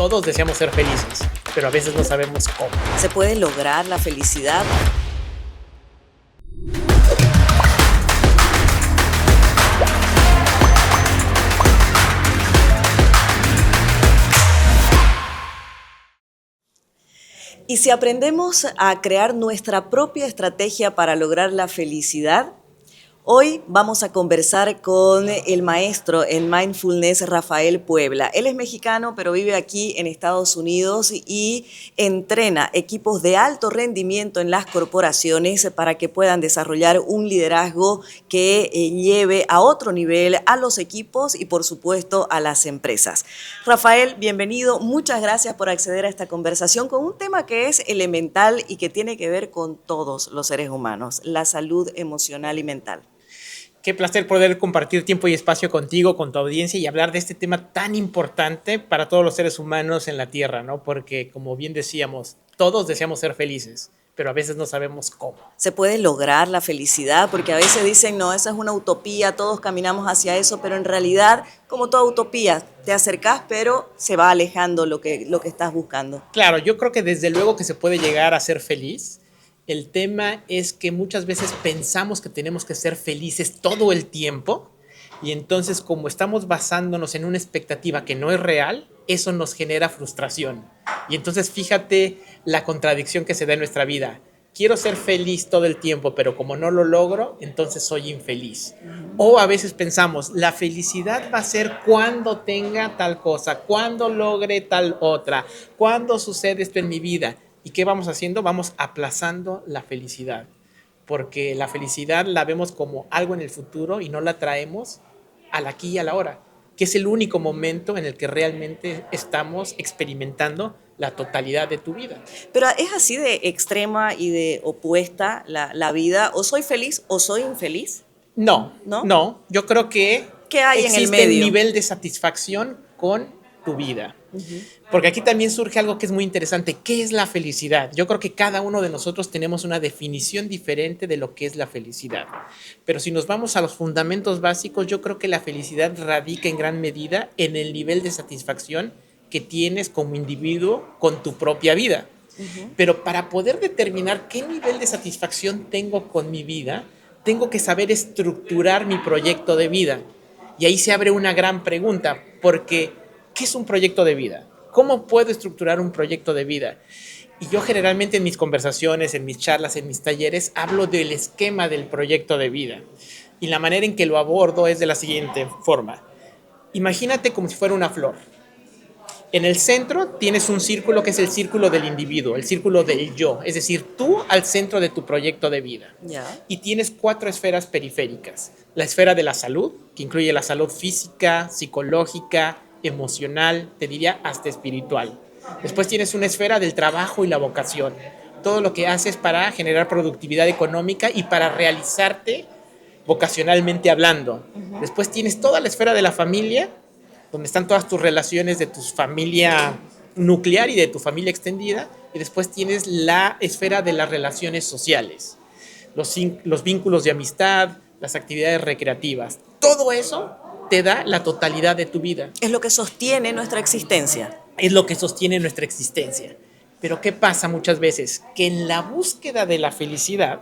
Todos deseamos ser felices, pero a veces no sabemos cómo. ¿Se puede lograr la felicidad? Y si aprendemos a crear nuestra propia estrategia para lograr la felicidad, hoy vamos a conversar con el maestro en Mindfulness, Rafael Puebla. Él es mexicano, pero vive aquí en Estados Unidos y entrena equipos de alto rendimiento en las corporaciones para que puedan desarrollar un liderazgo que lleve a otro nivel a los equipos y, por supuesto, a las empresas. Rafael, bienvenido. Muchas gracias por acceder a esta conversación con un tema que es elemental y que tiene que ver con todos los seres humanos, la salud emocional y mental. Qué placer poder compartir tiempo y espacio contigo, con tu audiencia y hablar de este tema tan importante para todos los seres humanos en la Tierra, ¿no? Porque, como bien decíamos, todos deseamos ser felices, pero a veces no sabemos cómo. ¿Se puede lograr la felicidad? Porque a veces dicen, no, esa es una utopía, todos caminamos hacia eso, pero en realidad, como toda utopía, te acercás, pero se va alejando lo que estás buscando. Claro, yo creo que desde luego que se puede llegar a ser feliz. El tema es que muchas veces pensamos que tenemos que ser felices todo el tiempo y entonces, como estamos basándonos en una expectativa que no es real, eso nos genera frustración. Y entonces fíjate la contradicción que se da en nuestra vida. Quiero ser feliz todo el tiempo, pero como no lo logro, entonces soy infeliz. O a veces pensamos, la felicidad va a ser cuando tenga tal cosa, cuando logre tal otra, cuando sucede esto en mi vida. ¿Y qué vamos haciendo? Vamos aplazando la felicidad, porque la felicidad la vemos como algo en el futuro y no la traemos al aquí y a la hora, que es el único momento en el que realmente estamos experimentando la totalidad de tu vida. Pero es así de extrema y de opuesta la vida, o soy feliz o soy infeliz. No, ¿No? no, yo creo que ¿Qué hay en el existe medio? nivel de satisfacción con tu vida. Porque aquí también surge algo que es muy interesante. ¿Qué es la felicidad? Yo creo que cada uno de nosotros tenemos una definición diferente de lo que es la felicidad. Pero si nos vamos a los fundamentos básicos, yo creo que la felicidad radica en gran medida en el nivel de satisfacción que tienes como individuo con tu propia vida. Pero para poder determinar qué nivel de satisfacción tengo con mi vida, tengo que saber estructurar mi proyecto de vida. Y ahí se abre una gran pregunta, porque ¿qué es un proyecto de vida? ¿Cómo puedo estructurar un proyecto de vida? Y yo generalmente en mis conversaciones, en mis charlas, en mis talleres, hablo del esquema del proyecto de vida. Y la manera en que lo abordo es de la siguiente forma. Imagínate como si fuera una flor. En el centro tienes un círculo que es el círculo del individuo, el círculo del yo, es decir, tú al centro de tu proyecto de vida. Ya. Y tienes 4 esferas periféricas. La esfera de la salud, que incluye la salud física, psicológica, emocional, te diría hasta espiritual. Después tienes una esfera del trabajo y la vocación. Todo lo que haces para generar productividad económica y para realizarte vocacionalmente hablando. Después tienes toda la esfera de la familia, donde están todas tus relaciones de tu familia nuclear y de tu familia extendida. Y después tienes la esfera de las relaciones sociales, los vínculos de amistad, las actividades recreativas. Todo eso te da la totalidad de tu vida. Es lo que sostiene nuestra existencia. Es lo que sostiene nuestra existencia. Pero ¿qué pasa muchas veces? Que en la búsqueda de la felicidad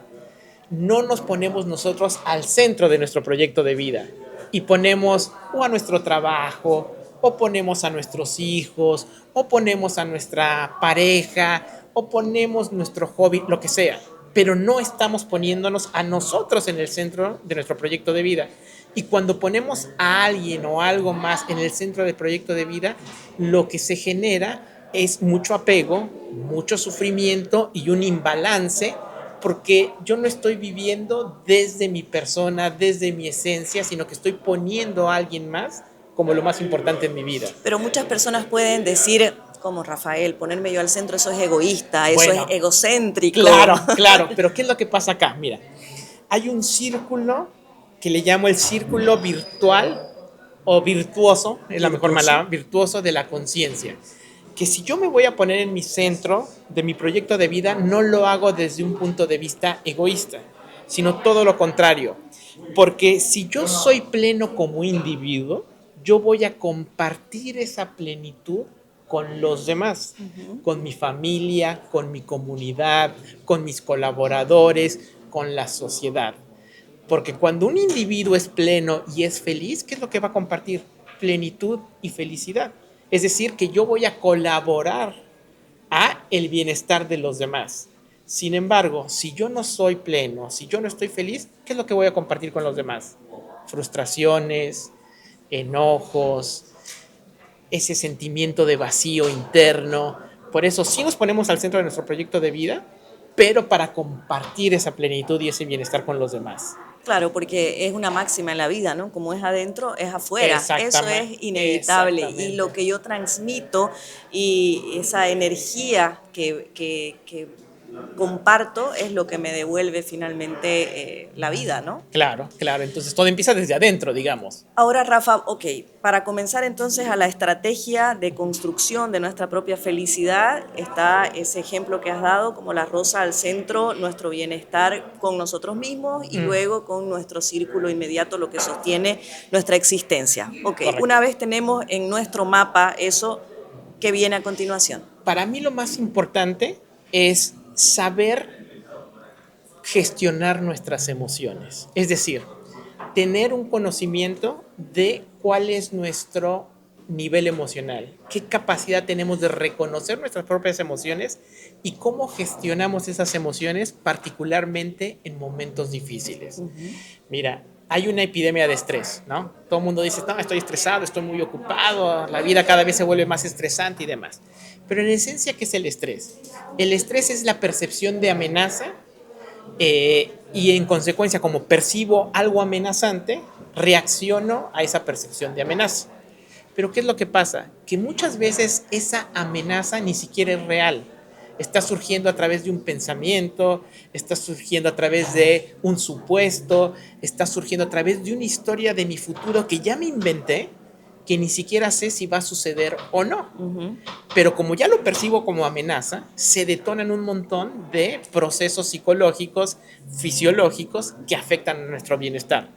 no nos ponemos nosotros al centro de nuestro proyecto de vida y ponemos o a nuestro trabajo, o ponemos a nuestros hijos, o ponemos a nuestra pareja, o ponemos nuestro hobby, lo que sea, pero no estamos poniéndonos a nosotros en el centro de nuestro proyecto de vida. Y cuando ponemos a alguien o algo más en el centro del proyecto de vida, lo que se genera es mucho apego, mucho sufrimiento y un imbalance, porque yo no estoy viviendo desde mi persona, desde mi esencia, sino que estoy poniendo a alguien más como lo más importante en mi vida. Pero muchas personas pueden decir, como Rafael, ponerme yo al centro, eso es egoísta, eso Bueno, es egocéntrico. Claro, pero ¿qué es lo que pasa acá? Mira, hay un círculo que le llamo el círculo virtual o virtuoso, es la mejor palabra, virtuoso de la conciencia. Que si yo me voy a poner en mi centro de mi proyecto de vida, no lo hago desde un punto de vista egoísta, sino todo lo contrario. Porque si yo soy pleno como individuo, yo voy a compartir esa plenitud con los demás, con mi familia, con mi comunidad, con mis colaboradores, con la sociedad. Porque cuando un individuo es pleno y es feliz, ¿qué es lo que va a compartir? Plenitud y felicidad. Es decir, que yo voy a colaborar a el bienestar de los demás. Sin embargo, si yo no soy pleno, si yo no estoy feliz, ¿qué es lo que voy a compartir con los demás? Frustraciones, enojos, ese sentimiento de vacío interno. Por eso sí nos ponemos al centro de nuestro proyecto de vida, pero para compartir esa plenitud y ese bienestar con los demás. Claro, porque es una máxima en la vida, ¿no? Como es adentro, es afuera. Eso es Exactamente, inevitable. Y lo exactamente. que yo transmito y esa energía que comparto es lo que me devuelve finalmente la vida, ¿no? Claro, claro. Entonces todo empieza desde adentro, digamos. Ahora, Rafa, ok, para comenzar entonces a la estrategia de construcción de nuestra propia felicidad, está ese ejemplo que has dado, como la rosa al centro, nuestro bienestar con nosotros mismos y luego con nuestro círculo inmediato, lo que sostiene nuestra existencia. Ok, Correcto. una vez tenemos en nuestro mapa eso, ¿qué viene a continuación? Para mí lo más importante es saber gestionar nuestras emociones. Es decir, tener un conocimiento de cuál es nuestro nivel emocional, qué capacidad tenemos de reconocer nuestras propias emociones y cómo gestionamos esas emociones, particularmente en momentos difíciles. Mira, hay una epidemia de estrés, ¿no? Todo el mundo dice, no, estoy estresado, estoy muy ocupado, la vida cada vez se vuelve más estresante y demás. Pero en esencia, ¿qué es el estrés? El estrés es la percepción de amenaza y en consecuencia, como percibo algo amenazante, reacciono a esa percepción de amenaza. Pero ¿qué es lo que pasa? Que muchas veces esa amenaza ni siquiera es real. Está surgiendo a través de un pensamiento, está surgiendo a través de un supuesto, está surgiendo a través de una historia de mi futuro que ya me inventé, que ni siquiera sé si va a suceder o no. Pero como ya lo percibo como amenaza, se detonan un montón de procesos psicológicos, fisiológicos que afectan a nuestro bienestar.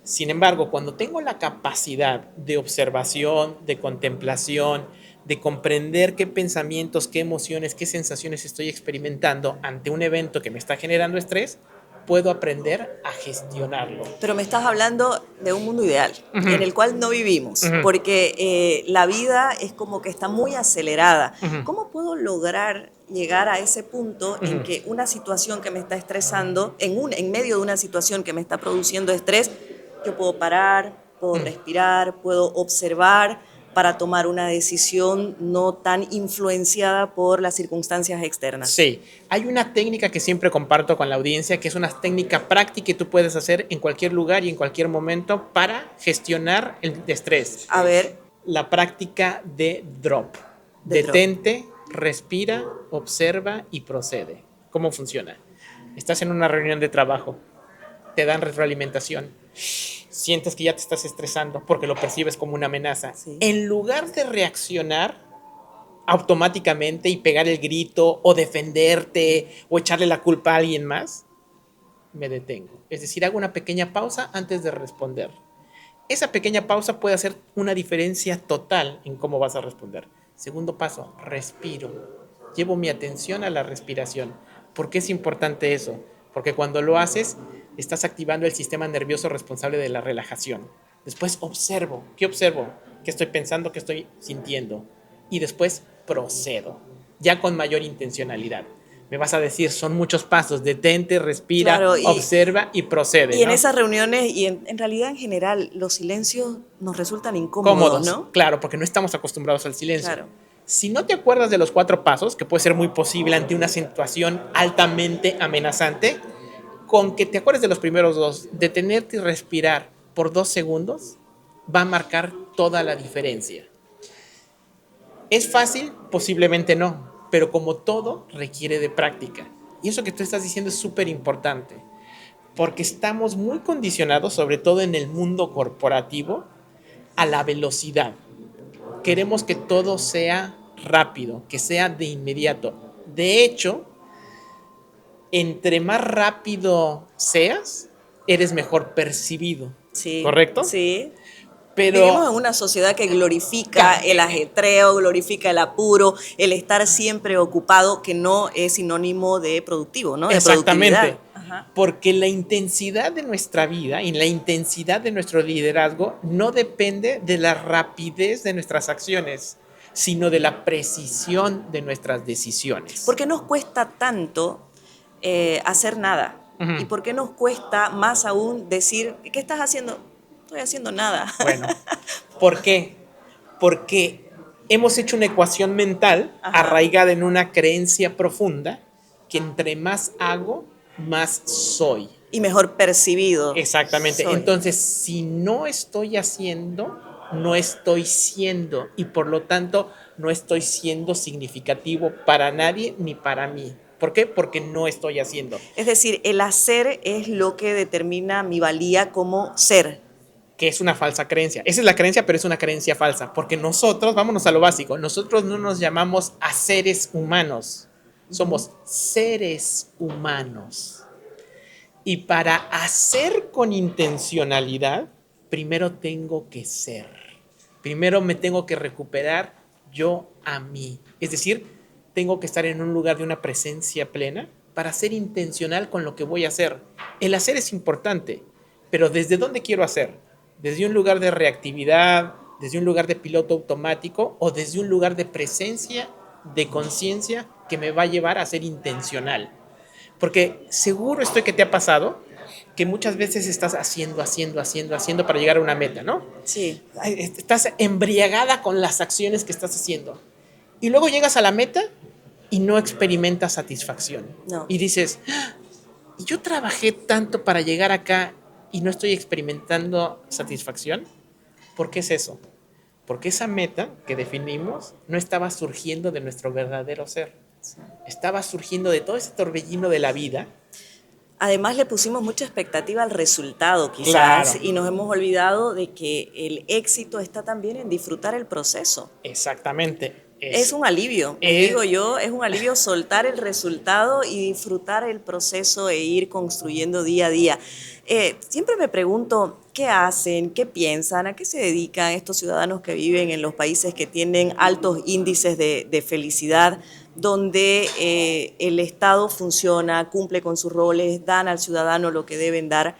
Sin embargo, cuando tengo la capacidad de observación, de contemplación, de comprender qué pensamientos, qué emociones, qué sensaciones estoy experimentando ante un evento que me está generando estrés, puedo aprender a gestionarlo. Pero me estás hablando de un mundo ideal, en el cual no vivimos, Ujú. porque la vida es como que está muy acelerada. Ujú. ¿Cómo puedo lograr llegar a ese punto en Ujú. que una situación que me está estresando, en medio de una situación que me está produciendo estrés, yo puedo parar, puedo respirar, puedo observar para tomar una decisión no tan influenciada por las circunstancias externas? Sí, hay una técnica que siempre comparto con la audiencia, que es una técnica práctica que tú puedes hacer en cualquier lugar y en cualquier momento para gestionar el estrés. A ver, La práctica de drop. de drop. Detente, respira, observa y procede. ¿Cómo funciona? Estás en una reunión de trabajo, te dan retroalimentación, sientes que ya te estás estresando porque lo percibes como una amenaza. Sí. En lugar de reaccionar automáticamente y pegar el grito o defenderte o echarle la culpa a alguien más, me detengo. Es decir, hago una pequeña pausa antes de responder. Esa pequeña pausa puede hacer una diferencia total en cómo vas a responder. Segundo paso, respiro. Llevo mi atención a la respiración. ¿Por qué es importante eso? Porque cuando lo haces, estás activando el sistema nervioso responsable de la relajación. Después observo. ¿Qué observo? ¿Qué estoy pensando? ¿Qué estoy sintiendo? Y después procedo, ya con mayor intencionalidad. Me vas a decir, son muchos pasos, detente, respira, Claro, observa y procede, y en ¿no? esas reuniones y en realidad en general los silencios nos resultan incómodos, Cómodos, ¿no? claro, porque no estamos acostumbrados al silencio. Claro. Si no te acuerdas de los 4 pasos, que puede ser muy posible ante una situación altamente amenazante, con que te acuerdes de los primeros 2, detenerte y respirar por 2 segundos, va a marcar toda la diferencia. ¿Es fácil? Posiblemente no, pero como todo requiere de práctica. Y eso que tú estás diciendo es súper importante, porque estamos muy condicionados, sobre todo en el mundo corporativo, a la velocidad. Queremos que todo sea rápido, que sea de inmediato. De hecho, entre más rápido seas, eres mejor percibido. Sí, ¿Correcto? sí. Vivimos Pero, en una sociedad que glorifica el ajetreo, glorifica el apuro, el estar siempre ocupado, que no es sinónimo de productivo, ¿no? De productividad. exactamente, porque la intensidad de nuestra vida y la intensidad de nuestro liderazgo no depende de la rapidez de nuestras acciones, sino de la precisión de nuestras decisiones. ¿Por qué nos cuesta tanto hacer nada? ¿Y Ujú. por qué nos cuesta más aún decir, ¿qué estás haciendo? No estoy haciendo nada. Bueno, ¿por qué? Porque hemos hecho una ecuación mental Ajá. arraigada en una creencia profunda que entre más hago, más soy. Y mejor percibido Exactamente. soy. Entonces, si no estoy haciendo, no estoy siendo y por lo tanto no estoy siendo significativo para nadie ni para mí. ¿Por qué? Porque no estoy haciendo. Es decir, el hacer es lo que determina mi valía como ser. Que es una falsa creencia. Esa es la creencia, pero es una creencia falsa, porque nosotros, vámonos a lo básico, nosotros no nos llamamos a seres humanos, somos seres humanos. Y para hacer con intencionalidad, primero tengo que ser. Primero me tengo que recuperar yo a mí. Es decir, tengo que estar en un lugar de una presencia plena para ser intencional con lo que voy a hacer. El hacer es importante, pero ¿desde dónde quiero hacer? ¿Desde un lugar de reactividad, desde un lugar de piloto automático o desde un lugar de presencia, de conciencia que me va a llevar a ser intencional? Porque seguro estoy que te ha pasado que muchas veces estás haciendo para llegar a una meta, ¿no? Sí. Estás embriagada con las acciones que estás haciendo. Y luego llegas a la meta y no experimentas satisfacción. No. Y dices, ¿y yo trabajé tanto para llegar acá y no estoy experimentando satisfacción? ¿Por qué es eso? Porque esa meta que definimos no estaba surgiendo de nuestro verdadero ser. Estaba surgiendo de todo ese torbellino de la vida. Además le pusimos mucha expectativa al resultado quizás Claro, y nos hemos olvidado de que el éxito está también en disfrutar el proceso. exactamente. Es un alivio, les digo yo, es un alivio soltar el resultado y disfrutar el proceso e ir construyendo día a día. Siempre me pregunto, ¿qué hacen? ¿Qué piensan? ¿A qué se dedican estos ciudadanos que viven en los países que tienen altos índices de felicidad, donde el Estado funciona, cumple con sus roles, dan al ciudadano lo que deben dar?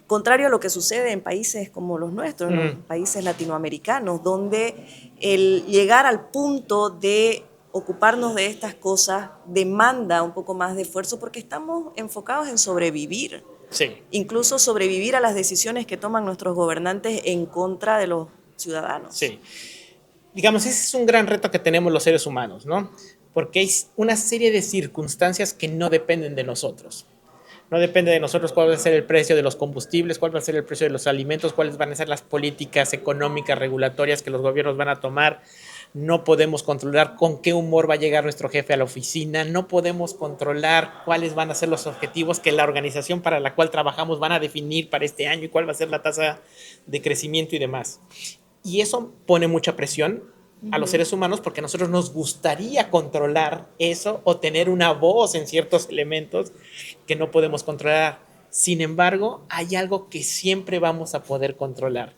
Contrario a lo que sucede en países como los nuestros, en los países latinoamericanos, donde el llegar al punto de ocuparnos de estas cosas demanda un poco más de esfuerzo porque estamos enfocados en sobrevivir, Sí, incluso sobrevivir a las decisiones que toman nuestros gobernantes en contra de los ciudadanos. sí. Digamos, ese es un gran reto que tenemos los seres humanos, ¿no? Porque hay una serie de circunstancias que no dependen de nosotros. No depende de nosotros cuál va a ser el precio de los combustibles, cuál va a ser el precio de los alimentos, cuáles van a ser las políticas económicas, regulatorias que los gobiernos van a tomar. No podemos controlar con qué humor va a llegar nuestro jefe a la oficina. No podemos controlar cuáles van a ser los objetivos que la organización para la cual trabajamos van a definir para este año y cuál va a ser la tasa de crecimiento y demás. Y eso pone mucha presión a los seres humanos porque a nosotros nos gustaría controlar eso o tener una voz en ciertos elementos que no podemos controlar. Sin embargo, hay algo que siempre vamos a poder controlar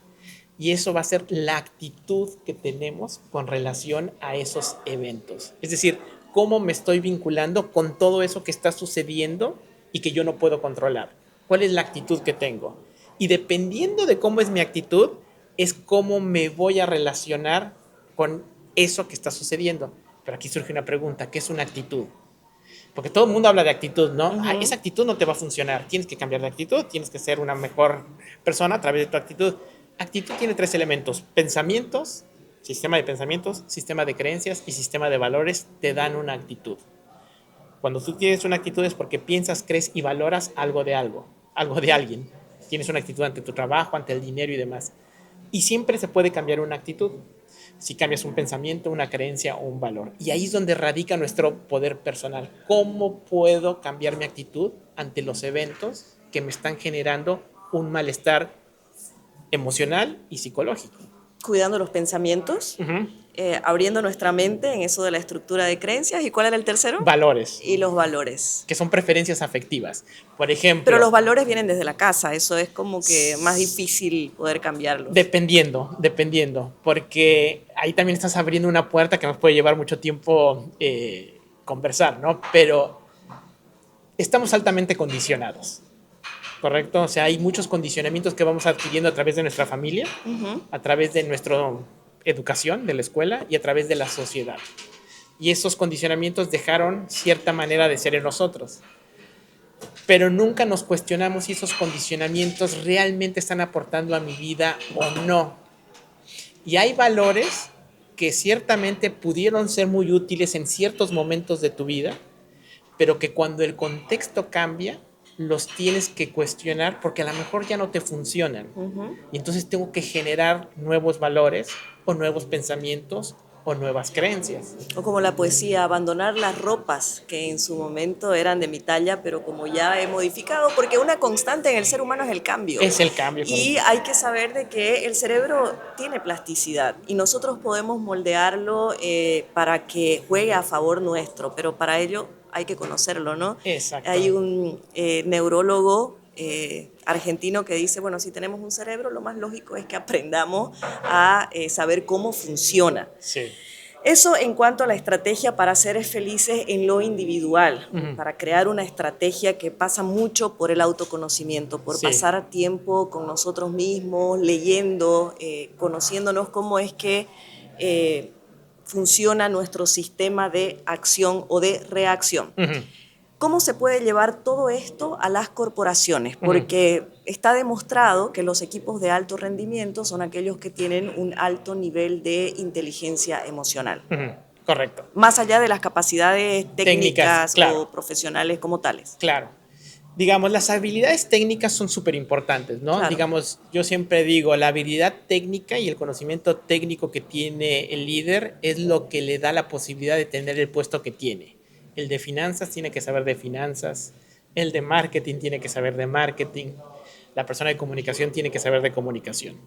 y eso va a ser la actitud que tenemos con relación a esos eventos. Es decir, cómo me estoy vinculando con todo eso que está sucediendo y que yo no puedo controlar. ¿Cuál es la actitud que tengo? Y dependiendo de cómo es mi actitud, es cómo me voy a relacionar con eso que está sucediendo. Pero aquí surge una pregunta, ¿qué es una actitud? Porque todo el mundo habla de actitud, ¿no? Ah, esa actitud no te va a funcionar. Tienes que cambiar de actitud, tienes que ser una mejor persona a través de tu actitud. Actitud tiene tres elementos: pensamientos, sistema de pensamientos, sistema de creencias y sistema de valores te dan una actitud. Cuando tú tienes una actitud es porque piensas, crees y valoras algo de alguien. Tienes una actitud ante tu trabajo, ante el dinero y demás. Y siempre se puede cambiar una actitud si cambias un pensamiento, una creencia o un valor. Y ahí es donde radica nuestro poder personal. ¿Cómo puedo cambiar mi actitud ante los eventos que me están generando un malestar emocional y psicológico? Cuidando los pensamientos, abriendo nuestra mente en eso de la estructura de creencias. ¿Y cuál era el tercero? Valores. Y los valores. Que son preferencias afectivas. Por ejemplo... Pero los valores vienen desde la casa, eso es como que más difícil poder cambiarlos. Dependiendo, porque ahí también estás abriendo una puerta que nos puede llevar mucho tiempo conversar, ¿no? Pero estamos altamente condicionados, ¿correcto? O sea, hay muchos condicionamientos que vamos adquiriendo a través de nuestra familia, a través de nuestra educación, de la escuela y a través de la sociedad. Y esos condicionamientos dejaron cierta manera de ser en nosotros. Pero nunca nos cuestionamos si esos condicionamientos realmente están aportando a mi vida o no. Y hay valores que ciertamente pudieron ser muy útiles en ciertos momentos de tu vida, pero que cuando el contexto cambia, los tienes que cuestionar porque a lo mejor ya no te funcionan. Y entonces tengo que generar nuevos valores o nuevos pensamientos o nuevas creencias. O como la poesía, abandonar las ropas que en su momento eran de mi talla, pero como ya he modificado, porque una constante en el ser humano es el cambio. Es el cambio. Y hay que saber de que el cerebro tiene plasticidad y nosotros podemos moldearlo para que juegue a favor nuestro, pero para ello hay que conocerlo, ¿no? Exacto. Hay un neurólogo argentino que dice, bueno, si tenemos un cerebro, lo más lógico es que aprendamos a saber cómo funciona. Sí. Eso en cuanto a la estrategia para ser felices en lo individual, para crear una estrategia que pasa mucho por el autoconocimiento, por pasar tiempo con nosotros mismos, leyendo, conociéndonos cómo es que funciona nuestro sistema de acción o de reacción. ¿Cómo se puede llevar todo esto a las corporaciones? Porque está demostrado que los equipos de alto rendimiento son aquellos que tienen un alto nivel de inteligencia emocional. Correcto. Más allá de las capacidades técnicas claro. o profesionales como tales. Claro. Digamos, las habilidades técnicas son súper importantes, ¿no? Claro. Digamos, yo siempre digo, la habilidad técnica y el conocimiento técnico que tiene el líder es lo que le da la posibilidad de tener el puesto que tiene. El de finanzas tiene que saber de finanzas, el de marketing tiene que saber de marketing, la persona de comunicación tiene que saber de comunicación.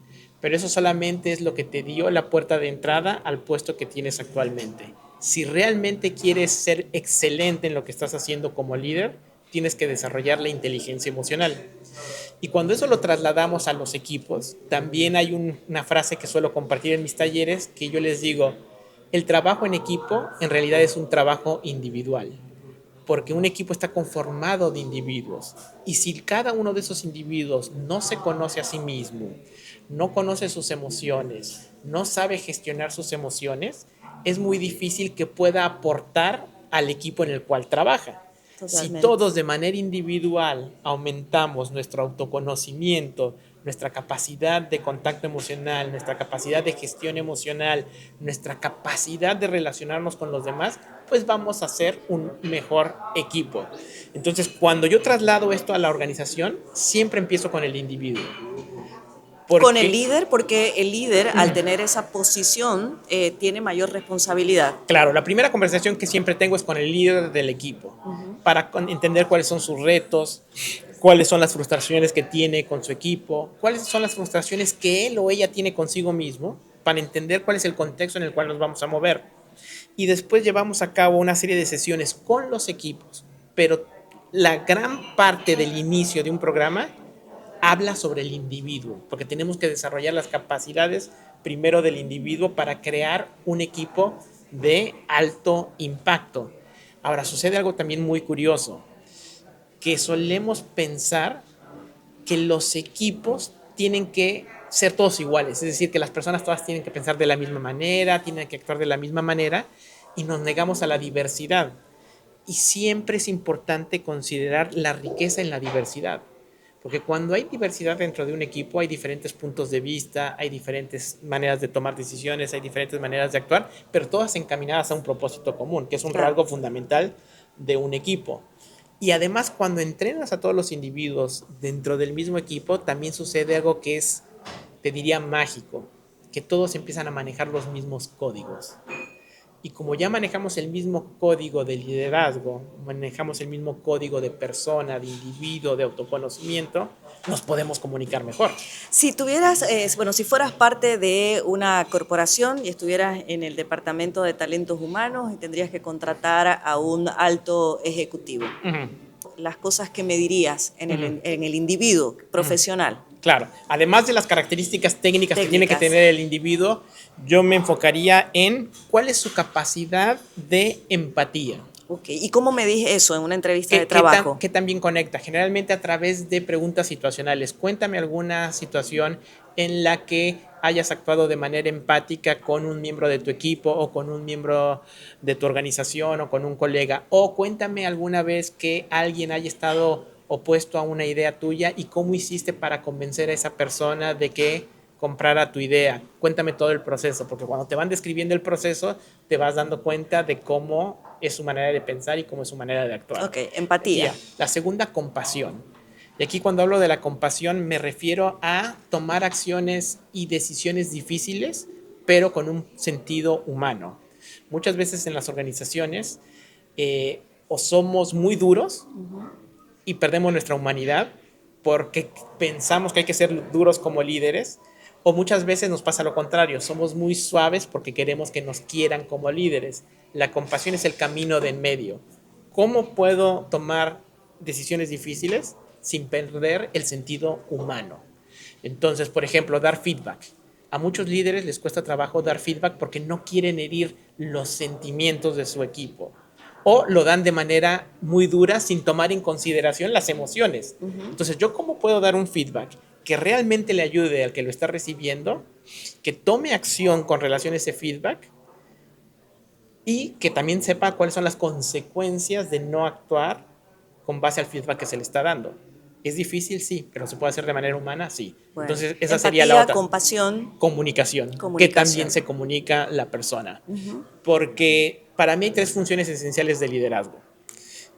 Pero eso solamente es lo que te dio la puerta de entrada al puesto que tienes actualmente. Si realmente quieres ser excelente en lo que estás haciendo como líder, tienes que desarrollar la inteligencia emocional. Y cuando eso lo trasladamos a los equipos, también hay una frase que suelo compartir en mis talleres que yo les digo, el trabajo en equipo en realidad es un trabajo individual, porque un equipo está conformado de individuos y si cada uno de esos individuos no se conoce a sí mismo, no conoce sus emociones, no sabe gestionar sus emociones, es muy difícil que pueda aportar al equipo en el cual trabaja. Totalmente. Si todos de manera individual aumentamos nuestro autoconocimiento, nuestra capacidad de contacto emocional, nuestra capacidad de gestión emocional, nuestra capacidad de relacionarnos con los demás, pues vamos a ser un mejor equipo. Entonces, cuando yo traslado esto a la organización, siempre empiezo con el individuo. Con el líder, porque el líder, al tener esa posición, tiene mayor responsabilidad. Claro, la primera conversación que siempre tengo es con el líder del equipo, para entender cuáles son sus retos, cuáles son las frustraciones que tiene con su equipo, cuáles son las frustraciones que él o ella tiene consigo mismo, para entender cuál es el contexto en el cual nos vamos a mover. Y después llevamos a cabo una serie de sesiones con los equipos, pero la gran parte del inicio de un programa habla sobre el individuo, porque tenemos que desarrollar las capacidades primero del individuo para crear un equipo de alto impacto. Ahora, sucede algo también muy curioso, que solemos pensar que los equipos tienen que ser todos iguales, es decir, que las personas todas tienen que pensar de la misma manera, tienen que actuar de la misma manera, y nos negamos a la diversidad. Y siempre es importante considerar la riqueza en la diversidad. Porque cuando hay diversidad dentro de un equipo, hay diferentes puntos de vista, hay diferentes maneras de tomar decisiones, hay diferentes maneras de actuar, pero todas encaminadas a un propósito común, que es un rasgo fundamental de un equipo. Y además, cuando entrenas a todos los individuos dentro del mismo equipo, también sucede algo que es, te diría, mágico, que todos empiezan a manejar los mismos códigos. Y como ya manejamos el mismo código de liderazgo, manejamos el mismo código de persona, de individuo, de autoconocimiento, nos podemos comunicar mejor. Si tuvieras, bueno, si fueras parte de una corporación y estuvieras en el departamento de talentos humanos y tendrías que contratar a un alto ejecutivo, las cosas que me dirías en el individuo profesional. Claro, además de las características técnicas que tiene que tener el individuo, yo me enfocaría en cuál es su capacidad de empatía. Ok, ¿y cómo me dije eso en una entrevista de trabajo? ¿Qué tan bien conecta? Generalmente a través de preguntas situacionales. Cuéntame alguna situación en la que hayas actuado de manera empática con un miembro de tu equipo o con un miembro de tu organización o con un colega. O cuéntame alguna vez que alguien haya estado opuesto a una idea tuya y cómo hiciste para convencer a esa persona de que comprara tu idea. Cuéntame todo el proceso, porque cuando te van describiendo el proceso, te vas dando cuenta de cómo es su manera de pensar y cómo es su manera de actuar. Ok, empatía. La segunda, compasión. Y aquí cuando hablo de la compasión me refiero a tomar acciones y decisiones difíciles, pero con un sentido humano. Muchas veces en las organizaciones o somos muy duros y perdemos nuestra humanidad porque pensamos que hay que ser duros como líderes, o muchas veces nos pasa lo contrario, somos muy suaves porque queremos que nos quieran como líderes. La compasión es el camino de en medio. ¿Cómo puedo tomar decisiones difíciles sin perder el sentido humano? Entonces, por ejemplo, dar feedback. A muchos líderes les cuesta trabajo dar feedback porque no quieren herir los sentimientos de su equipo. O lo dan de manera muy dura sin tomar en consideración las emociones. Entonces, ¿yo cómo puedo dar un feedback que realmente le ayude al que lo está recibiendo, que tome acción con relación a ese feedback y que también sepa cuáles son las consecuencias de no actuar con base al feedback que se le está dando? ¿Es difícil? Sí, pero ¿se puede hacer de manera humana? Sí. Bueno, entonces, esa empatía, sería la otra. Compasión. Comunicación, que también se comunica la persona. Porque para mí hay tres funciones esenciales del liderazgo.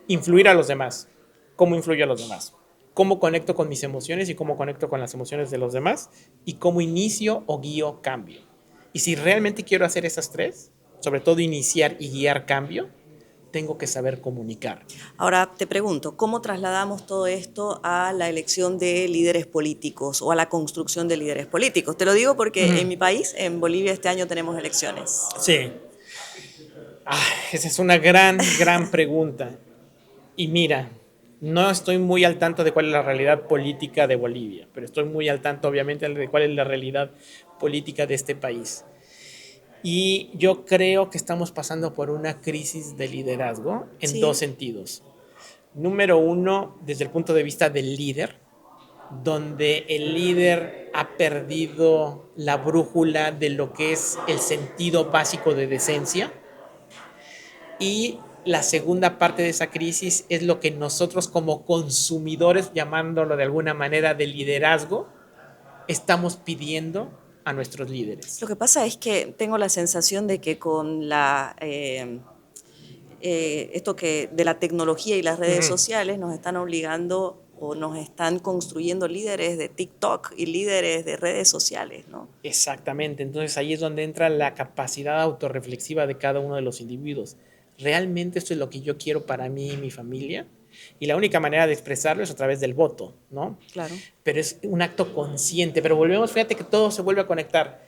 Influir a los demás. ¿Cómo influyo a los demás? ¿Cómo conecto con mis emociones y cómo conecto con las emociones de los demás? Y cómo inicio o guío cambio. Y si realmente quiero hacer esas tres, sobre todo iniciar y guiar cambio, tengo que saber comunicar. Ahora te pregunto, ¿cómo trasladamos todo esto a la elección de líderes políticos o a la construcción de líderes políticos? Te lo digo porque en mi país, en Bolivia, este año tenemos elecciones. Sí. Esa es una gran pregunta. Y mira, no estoy muy al tanto de cuál es la realidad política de Bolivia, pero estoy muy al tanto, obviamente, de cuál es la realidad política de este país. Y yo creo que estamos pasando por una crisis de liderazgo en dos sentidos. Número uno, desde el punto de vista del líder, donde el líder ha perdido la brújula de lo que es el sentido básico de decencia. Y la segunda parte de esa crisis es lo que nosotros como consumidores, llamándolo de alguna manera de liderazgo, estamos pidiendo a nuestros líderes. Lo que pasa es que tengo la sensación de que con esto que de la tecnología y las redes sociales nos están obligando o nos están construyendo líderes de TikTok y líderes de redes sociales, ¿no? Exactamente, entonces ahí es donde entra la capacidad autorreflexiva de cada uno de los individuos. ¿Realmente esto es lo que yo quiero para mí y mi familia? Y la única manera de expresarlo es a través del voto, ¿no? Claro. Pero es un acto consciente, pero volvemos, fíjate que todo se vuelve a conectar.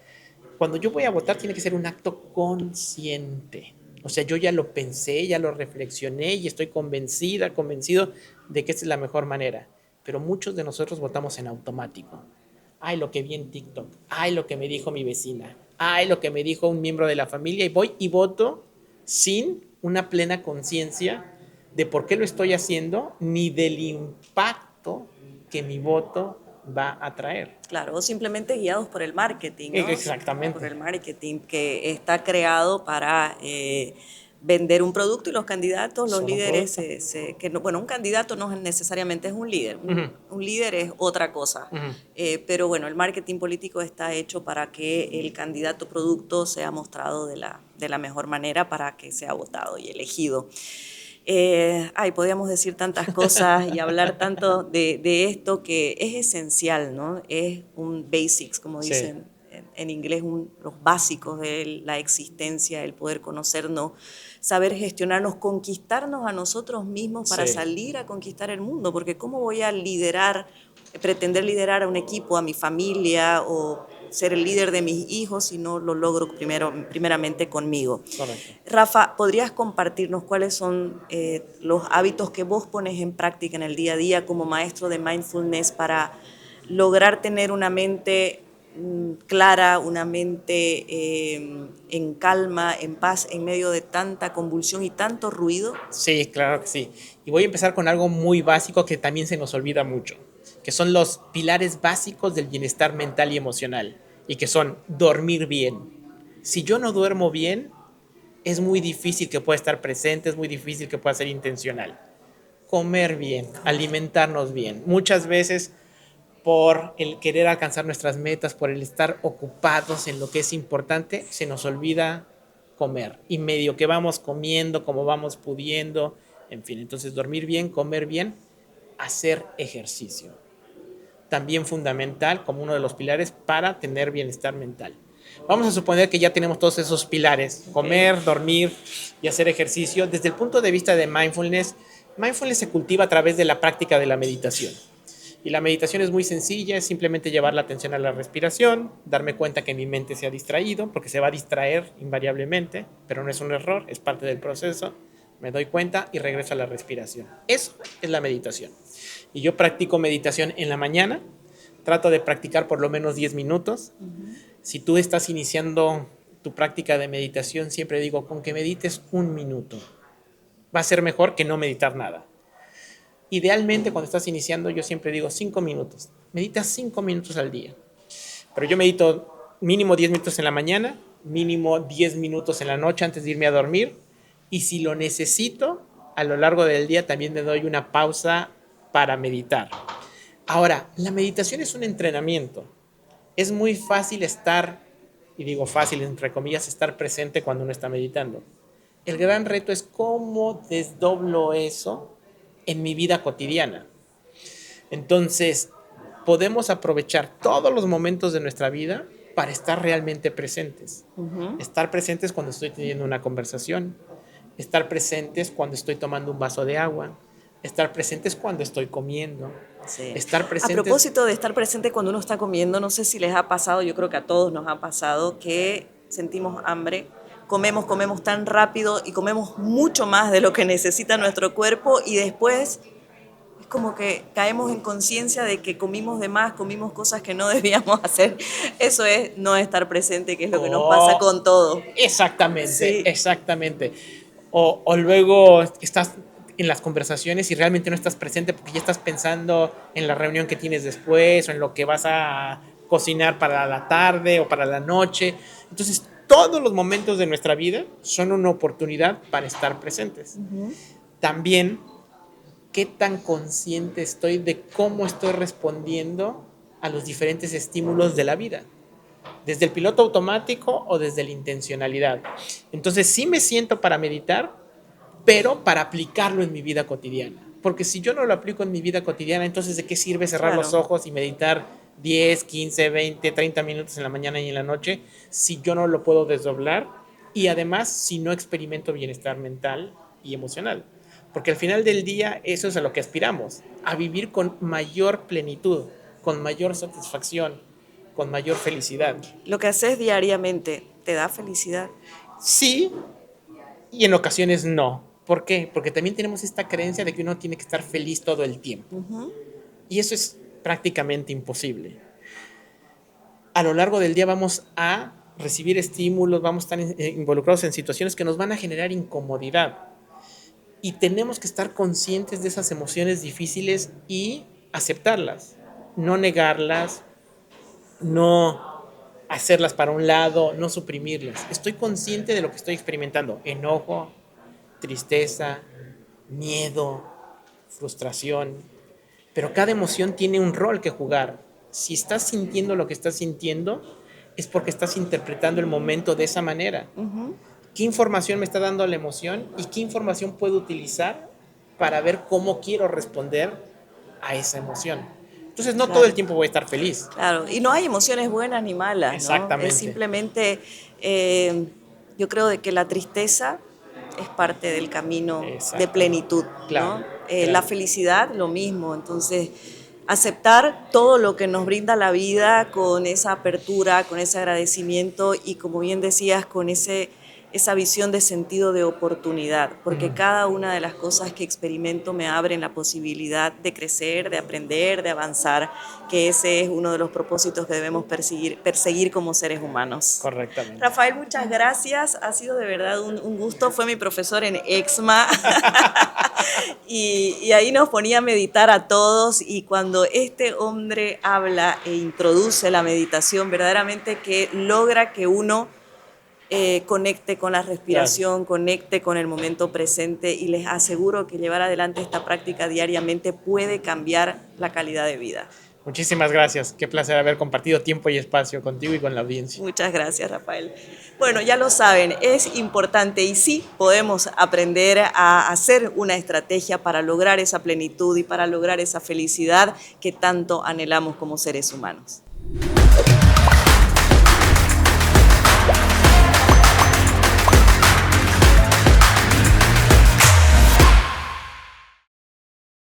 Cuando yo voy a votar tiene que ser un acto consciente. O sea, yo ya lo pensé, ya lo reflexioné y estoy convencido de que esta es la mejor manera. Pero muchos de nosotros votamos en automático. Ay, lo que vi en TikTok. Ay, lo que me dijo mi vecina. Ay, lo que me dijo un miembro de la familia. Y voy y voto sin una plena conciencia de por qué lo estoy haciendo, ni del impacto que mi voto va a traer. Claro, o simplemente guiados por el marketing, ¿no? Exactamente. Por el marketing que está creado para vender un producto y los candidatos, los líderes, bueno, un candidato no necesariamente es un líder, un líder es otra cosa, pero bueno, el marketing político está hecho para que el candidato producto sea mostrado de la mejor manera para que sea votado y elegido. Podríamos decir tantas cosas y hablar tanto de esto que es esencial, ¿no? Es un basics, como dicen en inglés, los básicos de la existencia, el poder conocernos, saber gestionarnos, conquistarnos a nosotros mismos para salir a conquistar el mundo, porque ¿cómo voy a pretender liderar a un equipo, a mi familia o ser el líder de mis hijos si no lo logro primeramente conmigo? Correcto. Rafa, ¿podrías compartirnos cuáles son los hábitos que vos pones en práctica en el día a día como maestro de mindfulness para lograr tener una mente clara, una mente en calma, en paz, en medio de tanta convulsión y tanto ruido? Sí, claro que sí. Y voy a empezar con algo muy básico que también se nos olvida mucho, que son los pilares básicos del bienestar mental y emocional, y que son dormir bien. Si yo no duermo bien, es muy difícil que pueda estar presente, es muy difícil que pueda ser intencional. Comer bien, alimentarnos bien. Muchas veces por el querer alcanzar nuestras metas, por el estar ocupados en lo que es importante, se nos olvida comer. Y medio que vamos comiendo como vamos pudiendo, en fin. Entonces, dormir bien, comer bien, hacer ejercicio. También fundamental como uno de los pilares para tener bienestar mental. Vamos a suponer que ya tenemos todos esos pilares, comer, dormir y hacer ejercicio. Desde el punto de vista de mindfulness, mindfulness se cultiva a través de la práctica de la meditación. Y la meditación es muy sencilla, es simplemente llevar la atención a la respiración, darme cuenta que mi mente se ha distraído, porque se va a distraer invariablemente, pero no es un error, es parte del proceso. Me doy cuenta y regreso a la respiración. Eso es la meditación. Y yo practico meditación en la mañana, trato de practicar por lo menos 10 minutos. Si tú estás iniciando tu práctica de meditación, siempre digo, con que medites 1 minuto, va a ser mejor que no meditar nada. Idealmente, cuando estás iniciando, yo siempre digo 5 minutos. Medita 5 minutos al día. Pero yo medito mínimo 10 minutos en la mañana, mínimo 10 minutos en la noche antes de irme a dormir. Y si lo necesito, a lo largo del día también me doy una pausa para meditar. Ahora, la meditación es un entrenamiento. Es muy fácil estar, y digo fácil entre comillas, estar presente cuando uno está meditando. El gran reto es cómo desdoblo eso en mi vida cotidiana. Entonces, podemos aprovechar todos los momentos de nuestra vida para estar realmente presentes. Estar presentes cuando estoy teniendo una conversación, estar presentes cuando estoy tomando un vaso de agua, estar presentes cuando estoy comiendo, Sí. estar presentes... A propósito de estar presente cuando uno está comiendo, no sé si les ha pasado, yo creo que a todos nos ha pasado, que sentimos hambre, comemos tan rápido y comemos mucho más de lo que necesita nuestro cuerpo y después es como que caemos en conciencia de que comimos de más, comimos cosas que no debíamos hacer. Eso es no estar presente, que es lo que nos pasa con todo. Exactamente, Sí. exactamente. O luego estás en las conversaciones y realmente no estás presente porque ya estás pensando en la reunión que tienes después o en lo que vas a cocinar para la tarde o para la noche. Entonces, todos los momentos de nuestra vida son una oportunidad para estar presentes. También, qué tan consciente estoy de cómo estoy respondiendo a los diferentes estímulos de la vida, desde el piloto automático o desde la intencionalidad. Entonces sí me siento para meditar, pero para aplicarlo en mi vida cotidiana. Porque si yo no lo aplico en mi vida cotidiana, entonces ¿de qué sirve cerrar los ojos y meditar 10, 15, 20, 30 minutos en la mañana y en la noche si yo no lo puedo desdoblar? Y además, si no experimento bienestar mental y emocional. Porque al final del día eso es a lo que aspiramos, a vivir con mayor plenitud, con mayor satisfacción, con mayor felicidad. Lo que haces diariamente, ¿te da felicidad? Sí, y en ocasiones no. ¿Por qué? Porque también tenemos esta creencia de que uno tiene que estar feliz todo el tiempo. Y eso es prácticamente imposible. A lo largo del día vamos a recibir estímulos, vamos a estar involucrados en situaciones que nos van a generar incomodidad. Y tenemos que estar conscientes de esas emociones difíciles y aceptarlas, no negarlas, no hacerlas para un lado, no suprimirlas. Estoy consciente de lo que estoy experimentando: enojo, tristeza, miedo, frustración. Pero cada emoción tiene un rol que jugar. Si estás sintiendo lo que estás sintiendo, es porque estás interpretando el momento de esa manera. ¿Qué información me está dando la emoción y qué información puedo utilizar para ver cómo quiero responder a esa emoción? Entonces no todo Claro. el tiempo voy a estar feliz. Claro, y no hay emociones buenas ni malas, ¿no? Exactamente. Es simplemente, yo creo de que la tristeza es parte del camino de Exacto. plenitud, Claro, ¿no? La claro. felicidad, lo mismo. Entonces, aceptar todo lo que nos brinda la vida con esa apertura, con ese agradecimiento y, como bien decías, con esa visión de sentido de oportunidad, porque cada una de las cosas que experimento me abren la posibilidad de crecer, de aprender, de avanzar, que ese es uno de los propósitos que debemos perseguir como seres humanos. Correctamente. Rafael, muchas gracias. Ha sido de verdad un gusto. Fue mi profesor en EXMA y ahí nos ponía a meditar a todos y cuando este hombre habla e introduce la meditación, verdaderamente que logra que uno conecte con la Claro. respiración, conecte con el momento presente y les aseguro que llevar adelante esta práctica diariamente puede cambiar la calidad de vida. Muchísimas gracias. Qué placer haber compartido tiempo y espacio contigo y con la audiencia. Muchas gracias, Rafael. Bueno, ya lo saben, es importante y sí podemos aprender a hacer una estrategia para lograr esa plenitud y para lograr esa felicidad que tanto anhelamos como seres humanos.